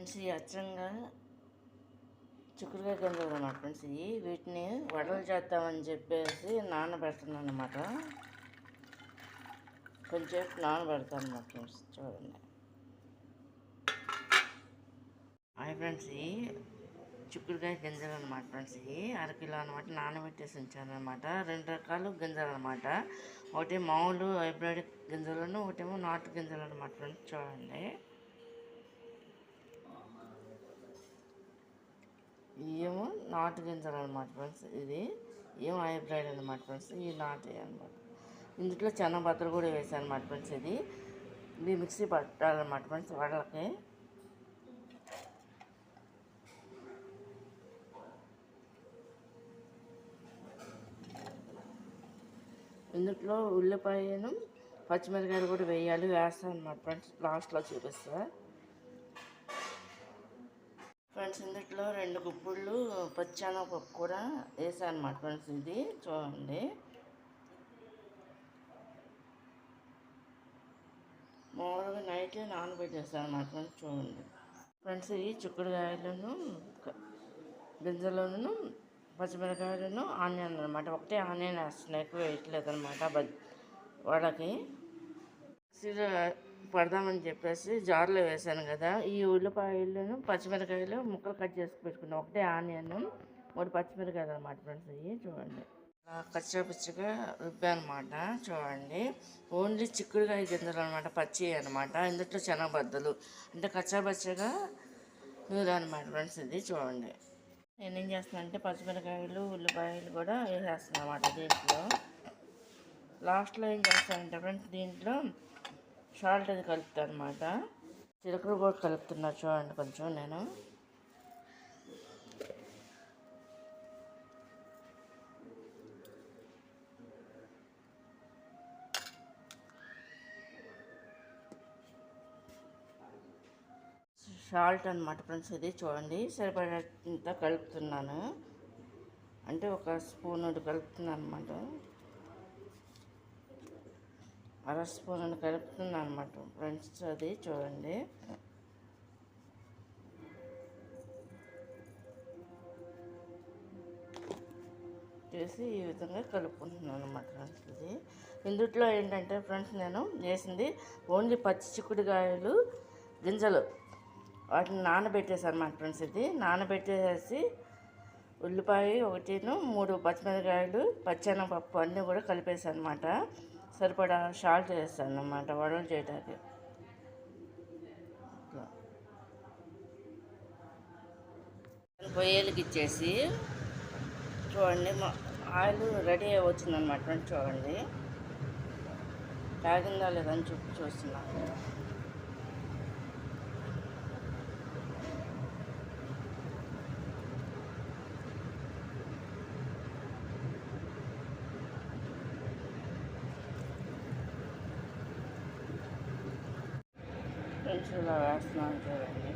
Friends ఈ అచ్చంగా చిక్కుడుకాయ గింజలు అన్నమాట ఫ్రెండ్స్. వీటిని వడలు చేద్దామని చెప్పేసి నానబెడుతున్నాను అన్నమాట. కొంచెం నానబెడతాను అన్నమాట ఫ్రెండ్స్. చూడండి హాయ్ ఫ్రెండ్స్, చిక్కుడుకాయ గింజలు అనమాట ఫ్రెండ్స్. అరకిలో అనమాట నానబెట్టేసి ఉంచాను అనమాట. 2 రకాలు గింజలు అనమాట. ఒకటి మామూలు హైబ్రిడ్ గింజలను, ఒకటేమో నాటు గింజలు అనమాట ఫ్రెండ్స్. చూడండి ఇవేమో నాటు గింజలు అనమాట ఫ్రెండ్స్. ఇది ఏమో హైబ్రిడ్ అనమాట ఫ్రెండ్స్. ఇవి నాటు అనమాట. ఇందులో చెనబద్దలు కూడా వేసాను అనమాట ఫ్రెండ్స్. ఇది మిక్సీ పట్టాలన్నమాట ఫ్రెండ్స్ వడలకి. ఇందులో ఉల్లిపాయను పచ్చిమిరకాయలు కూడా వేయాలి. వేస్తాను అనమాట ఫ్రెండ్స్. లాస్ట్లో చూపిస్తా ఫ్రెండ్స్. ఇందులో 2 గుప్పుళ్ళు పచ్చెనగపప్పు కూడా వేసాను అనమాట ఫ్రెండ్స్. ఇది చూడండి మామూలుగా నైట్ నానబెట్టేస్తాను అనమాట ఫ్రెండ్స్. చూడండి ఫ్రెండ్స్, ఈ చిక్కుడుకాయలను గింజలను పచ్చిమిరకాయలను ఆనియన్ అనమాట. ఒకటే ఆనియన్ వేస్తున్నాను, ఎక్కువ వేయట్లేదు అనమాట. వడకి పడదామని చెప్పేసి జార్లో వేసాను కదా. ఈ ఉల్లిపాయలను పచ్చిమిరకాయలు ముక్కలు కట్ చేసి పెట్టుకున్నాను. ఒకటే ఆనియన్ 3 పచ్చిమిరకాయలు అనమాట ఫ్రెండ్స్. ఇవి చూడండి కచ్చపిచ్చగా రుబ్బానమాట. చూడండి ఓన్లీ చిక్కుడుకాయ గింజలు అనమాట, పచ్చి అనమాట. ఇందులో చెనబద్దలు అంటే కచ్చాపచ్చగా నూరనమాట ఫ్రెండ్స్. ఇది చూడండి నేనేం చేస్తున్నాను అంటే పచ్చిమిరకాయలు ఉల్లిపాయలు కూడా వేసేస్తున్నాను అన్నమాట దీంట్లో. లాస్ట్లో ఏం చేస్తానంటే ఫ్రెండ్స్, దీంట్లో సాల్ట్ అది కలుపుతాను అనమాట. జీలకర్ర కూడా కలుపుతున్నా చూడండి కొంచెం. నేను సాల్ట్ అనమాట ఫ్రెండ్స్. ఇది చూడండి సరిపడేంత కలుపుతున్నాను. అంటే 1 స్పూన్ కలుపుతున్నాను అనమాట. 1/2 స్పూన్ కలుపుతున్నాను అనమాట ఫ్రెండ్స్. అది చూడండి చేసి ఈ విధంగా కలుపుకుంటున్నాను అనమాట ఫ్రెండ్స్. ఇది ఇందులో ఏంటంటే ఫ్రెండ్స్, నేను వేసింది ఓన్లీ పచ్చి చిక్కుడుకాయలు గింజలు, వాటిని నానబెట్టేసాను అనమాట ఫ్రెండ్స్. ఇది నానబెట్టేసి ఉల్లిపాయ 1, 3 పచ్చిమిరకాయలు పచ్చెనగపప్పు అన్నీ కూడా కలిపేసాను అనమాట. సరిపడా సాల్ట్ వేస్తాను అన్నమాట వడలు చేయడానికి. పొయ్యిలకి ఇచ్చేసి చూడండి ఆయిల్ రెడీ అయి వచ్చిందనమాట ఫ్రెండ్స్. చూడండి కాగిందా లేదని చూస్తున్నాను. ఫ్రెండ్స్ ఇలా వేస్తున్నాను చూడండి.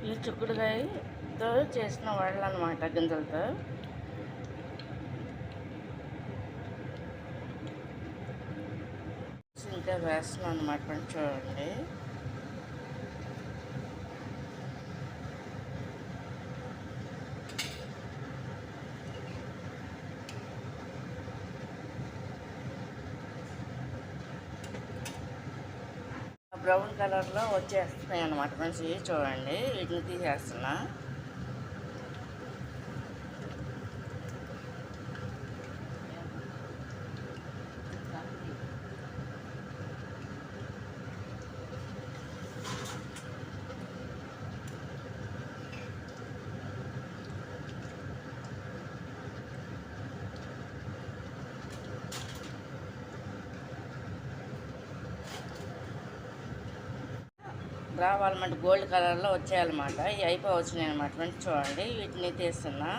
ఈ చిక్కుడుకాయతో చేసిన వడలు అన్నమాట, గింజలతో. ఇంకా వేస్తున్నాను అన్నమాట ఫ్రెండ్స్. చూడండి బ్రౌన్ కలర్లో వచ్చేస్తున్నాయి అన్నమాట ఫ్రెండ్స్. చూడండి వీటిని తీసేస్తున్నా. రావాలన్నమాట, గోల్డ్ కలర్లో వచ్చాయన్నమాట. ఇవి అయిపోయి వచ్చినాయి అన్నమాట ఫ్రెండ్స్. చూడండి వీటిని తీస్తున్నా.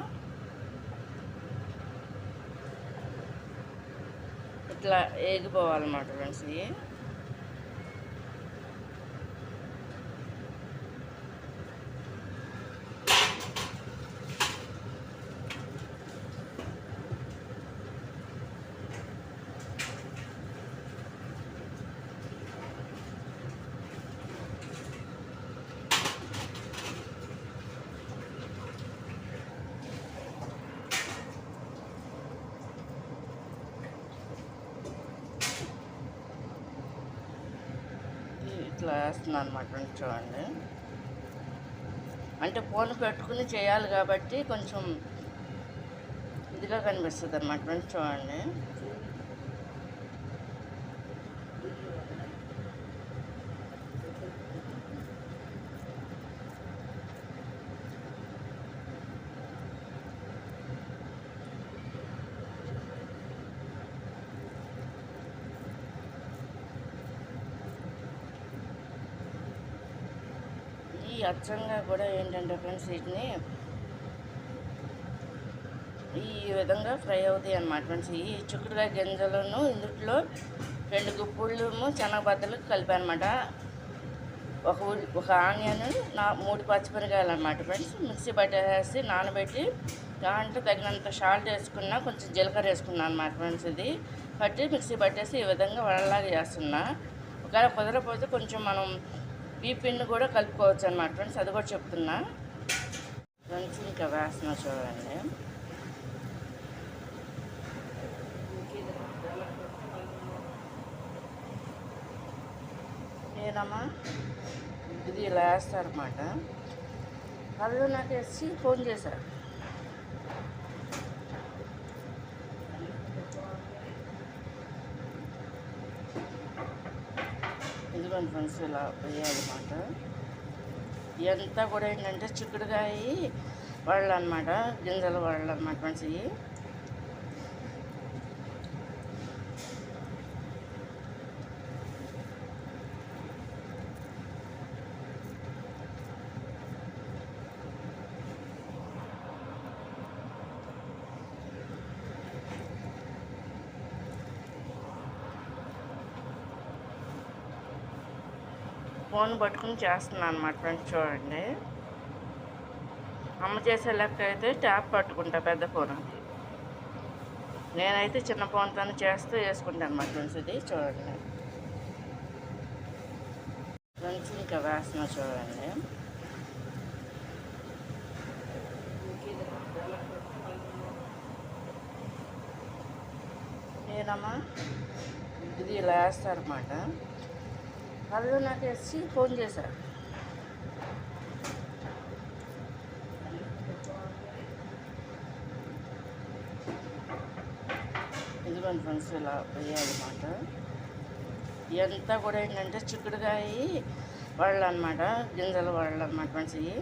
ఇట్లా ఏగిపోవాలన్నమాట ఫ్రెండ్స్. ఇవి ఇలా వేస్తున్నాను అనమాట ఫ్రెండ్స్. చూడండి, అంటే ఫోన్ పెట్టుకుని చేయాలి కాబట్టి కొంచెం ఇదిగా కనిపిస్తుంది అనమాట ఫ్రెండ్స్. చూడండి, ఈ అచ్చంగా కూడా ఏంటంటే ఫ్రెండ్స్, వీటిని ఈ విధంగా ఫ్రై అవుతాయి అన్నమాట ఫ్రెండ్స్. ఈ చిక్కుడుకాయ గింజలను ఇందులో 2 గుప్పుళ్ళు శనగబద్దలు కలిపాను అనమాట. ఒక ఆనియన్, 3 పచ్చిమిరకాయలు అనమాట ఫ్రెండ్స్. మిక్సీ పట్టేసి నానబెట్టి దాంట్లో తగినంత సాల్ట్ వేసుకున్నా, కొంచెం జీలకర్ర వేసుకున్నాను అనమాట ఫ్రెండ్స్. ఇది పట్టి మిక్సీ పట్టేసి ఈ విధంగా వడలాగా చేస్తున్నా. ఒకవేళ కుదరకపోతే కొంచెం మనం ఈ పిండి కూడా కలుపుకోవచ్చు అనమాట ఫ్రెండ్స్. అది కూడా చెప్తున్నా ఫ్రెండ్స్. ఇంకా వేస్తున్నా చూడండి. నేనమ్మా ఇది ఇలా వేస్తారన్నమాట. వాళ్ళు నాకు వేసి ఫోన్ చేశారు. ఇదిగోండి ఫ్రెండ్స్, ఇలా వేయాలన్నమాట. ఇదంతా కూడా ఏంటంటే చిక్కుడుకాయ వాళ్ళు అనమాట, గింజలు వాళ్ళు అనమాట ఫ్రెండ్స్. ఇవి ఫోన్ పట్టుకుని చేస్తున్నాను అనమాట ఫ్రెండ్స్. చూడండి, అమ్మ చేసే లెక్క అయితే ట్యాప్ పట్టుకుంటా పెద్ద ఫోన్. నేనైతే చిన్న ఫోన్తో చేస్తూ వేసుకుంటాను అనమాట ఫ్రెండ్స్. ఇది చూడండి ఫ్రెండ్స్, ఇంకా వేస్తున్నా చూడండి. నేనమ్మా ఇది ఇలా వేస్తారన్నమాట. వాళ్ళు నాకు వేసి ఫోన్ చేశారు. ఇదిగోండి ఫ్రెండ్స్, ఇలా వేయాలన్నమాట. ఇదంతా కూడా ఏంటంటే చిక్కుడుకాయ వాళ్ళు అనమాట, గింజలు వాళ్ళు అనమాట ఫ్రెండ్స్. ఇవి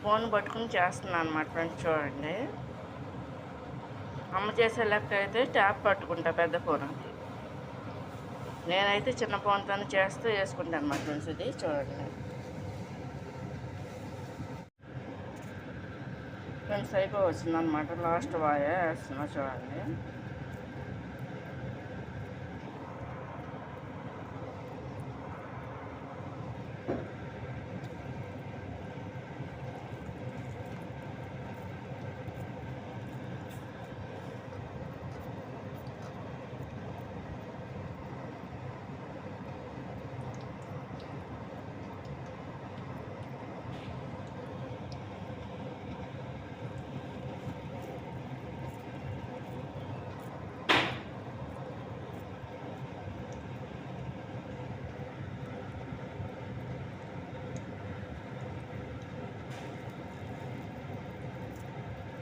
ఫోన్ పట్టుకుని చేస్తున్నాను అనమాట ఫ్రెండ్స్. చూడండి, అమ్మ చేసే లెక్క అయితే ట్యాప్ పట్టుకుంటా పెద్ద ఫోన్. నేనైతే చిన్న ఫోన్తో చేస్తూ వేసుకుంటాను అనమాట ఫ్రెండ్స్. ఇది చూడండి ఫ్రెండ్స్, అయిపోవచ్చింది అనమాట. లాస్ట్ వాయ వేస్తున్నా చూడండి.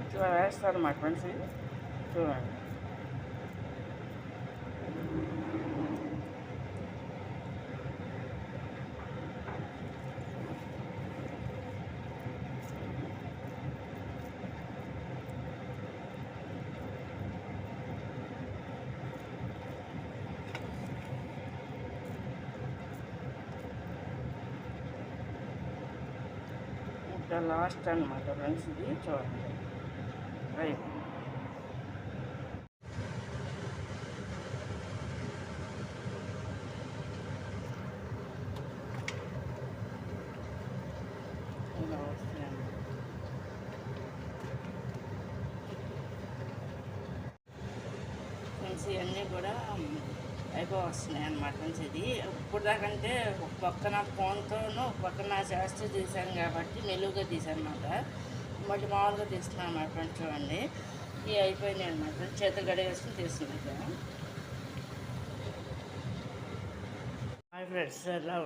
ఇట్లా వేస్తారు మా ఫ్రెండ్స్. చూడండి, ఇంకా లాస్ట్ అనమాట ఫ్రెండ్స్. ఇది చూడండి, రైట్. ఇలా వస్తాయండి. కూడా అయిపో వస్తున్నాయి అన్నమాట ఫ్రెండ్స్. ఇది ఇప్పుడు దాకంటే ఒక పక్కన ఫోన్తోనూ ఒక పక్కన చేస్తూ తీసాను కాబట్టి మెలుగుగా తీసాను అనమాట. మళ్ళీ మామూలుగా తీస్తున్నాను అన్నమాట ఫ్రెండ్స్. చూడండి ఇవి అయిపోయినాయి అనమాట. చేతులు గడిగేసుకుని తీస్తున్నాయి. హాయ్ ఫ్రెండ్స్, ఎలా